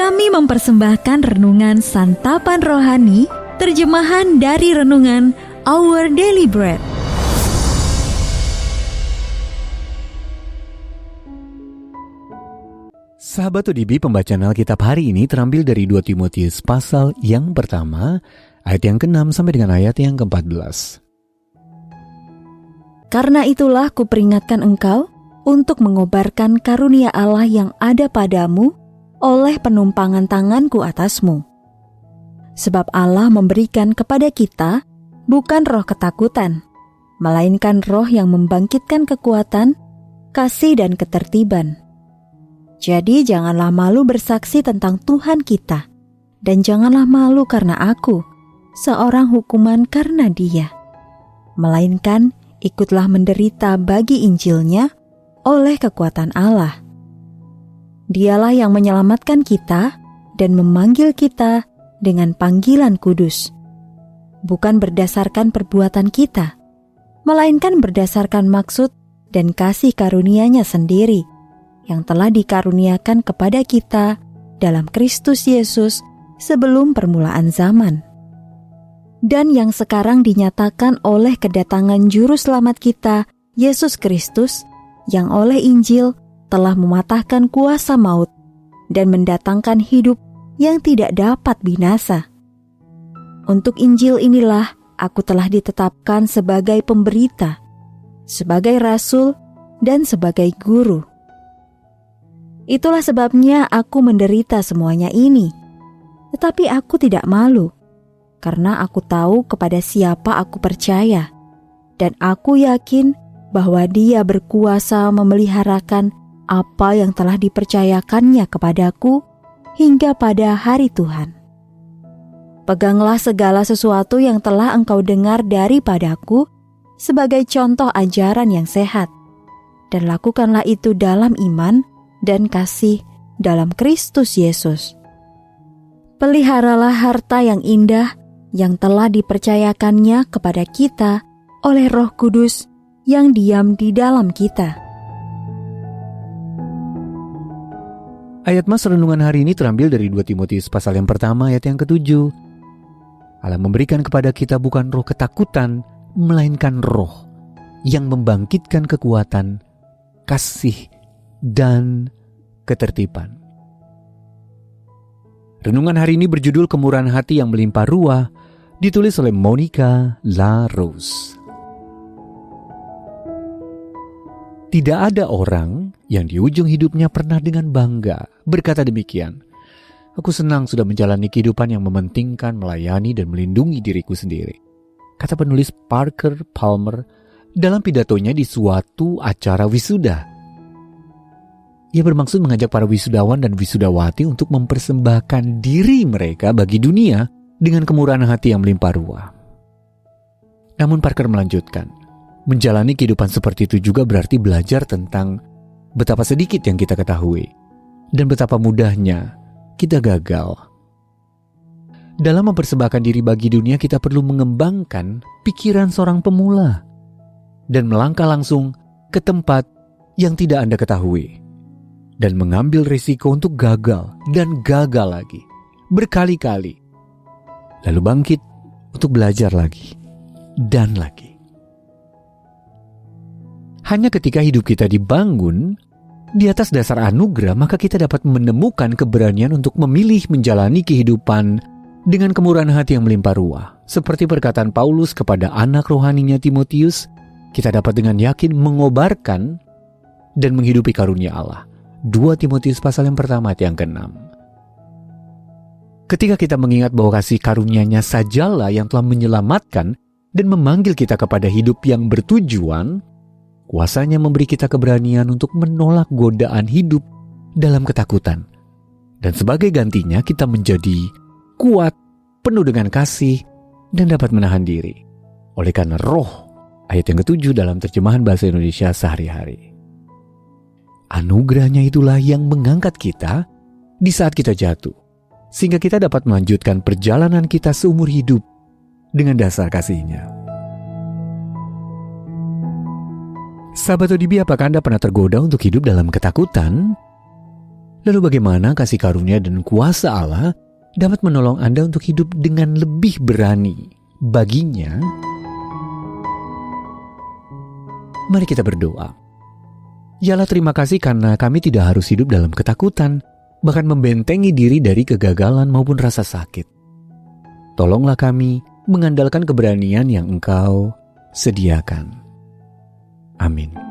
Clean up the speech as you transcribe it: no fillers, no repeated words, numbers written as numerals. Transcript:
Kami mempersembahkan renungan Santapan Rohani, terjemahan dari renungan Our Daily Bread. Sahabat ODB, pembacaan Alkitab hari ini terambil dari 2 Timotius pasal yang pertama, ayat yang ke-6 sampai dengan ayat yang ke-14. Karena itulah kuperingatkan engkau untuk mengobarkan karunia Allah yang ada padamu oleh penumpangan tanganku atasmu. Sebab Allah memberikan kepada kita bukan roh ketakutan, melainkan roh yang membangkitkan kekuatan, kasih dan ketertiban. Jadi janganlah malu bersaksi tentang Tuhan kita, dan janganlah malu karena aku, seorang hukuman karena Dia. Melainkan ikutlah menderita bagi Injilnya oleh kekuatan Allah. Dialah yang menyelamatkan kita dan memanggil kita dengan panggilan kudus, bukan berdasarkan perbuatan kita, melainkan berdasarkan maksud dan kasih karunia-Nya sendiri, yang telah dikaruniakan kepada kita dalam Kristus Yesus sebelum permulaan zaman, dan yang sekarang dinyatakan oleh kedatangan Juru Selamat kita, Yesus Kristus, yang oleh Injil telah mematahkan kuasa maut dan mendatangkan hidup yang tidak dapat binasa. Untuk Injil inilah aku telah ditetapkan sebagai pemberita, sebagai rasul, dan sebagai guru. Itulah sebabnya aku menderita semuanya ini. Tetapi aku tidak malu, karena aku tahu kepada siapa aku percaya, dan aku yakin bahwa Dia berkuasa memeliharakan apa yang telah dipercayakannya kepadaku hingga pada hari Tuhan. Peganglah segala sesuatu yang telah engkau dengar daripadaku sebagai contoh ajaran yang sehat, dan lakukanlah itu dalam iman dan kasih dalam Kristus Yesus. Peliharalah harta yang indah yang telah dipercayakannya kepada kita oleh Roh Kudus yang diam di dalam kita. Ayat mas renungan hari ini terambil dari 2 Timotius pasal yang pertama ayat yang ke-7. Allah memberikan kepada kita bukan roh ketakutan, melainkan roh yang membangkitkan kekuatan, kasih, dan ketertiban. Renungan hari ini berjudul Kemurahan Hati yang Melimpah Ruah, ditulis oleh Monica LaRose. Tidak ada orang yang di ujung hidupnya pernah dengan bangga berkata demikian, "Aku senang sudah menjalani kehidupan yang mementingkan, melayani, dan melindungi diriku sendiri," kata penulis Parker Palmer dalam pidatonya di suatu acara wisuda. Ia bermaksud mengajak para wisudawan dan wisudawati untuk mempersembahkan diri mereka bagi dunia dengan kemurahan hati yang melimpah ruah. Namun Parker melanjutkan, menjalani kehidupan seperti itu juga berarti belajar tentang betapa sedikit yang kita ketahui dan betapa mudahnya kita gagal. Dalam mempersembahkan diri bagi dunia, kita perlu mengembangkan pikiran seorang pemula dan melangkah langsung ke tempat yang tidak Anda ketahui dan mengambil risiko untuk gagal dan gagal lagi berkali-kali, lalu bangkit untuk belajar lagi dan lagi. Hanya ketika hidup kita dibangun di atas dasar anugerah, maka kita dapat menemukan keberanian untuk memilih menjalani kehidupan dengan kemurahan hati yang melimpah ruah. Seperti perkataan Paulus kepada anak rohaninya Timotius, kita dapat dengan yakin mengobarkan dan menghidupi karunia Allah. 2 Timotius pasal yang pertama ayat yang ke-6. Ketika kita mengingat bahwa kasih karunia-Nya sajalah yang telah menyelamatkan dan memanggil kita kepada hidup yang bertujuan, kuasa-Nya memberi kita keberanian untuk menolak godaan hidup dalam ketakutan. Dan sebagai gantinya kita menjadi kuat, penuh dengan kasih, dan dapat menahan diri. Oleh karena roh, ayat yang ke-7 dalam terjemahan bahasa Indonesia sehari-hari. Anugerahnya itulah yang mengangkat kita di saat kita jatuh, sehingga kita dapat melanjutkan perjalanan kita seumur hidup dengan dasar kasih-Nya. Sahabat ODB, apakah Anda pernah tergoda untuk hidup dalam ketakutan? Lalu bagaimana kasih karunia dan kuasa Allah dapat menolong Anda untuk hidup dengan lebih berani baginya? Mari kita berdoa. Ya Allah, terima kasih karena kami tidak harus hidup dalam ketakutan, bahkan membentengi diri dari kegagalan maupun rasa sakit. Tolonglah kami mengandalkan keberanian yang Engkau sediakan. Amin.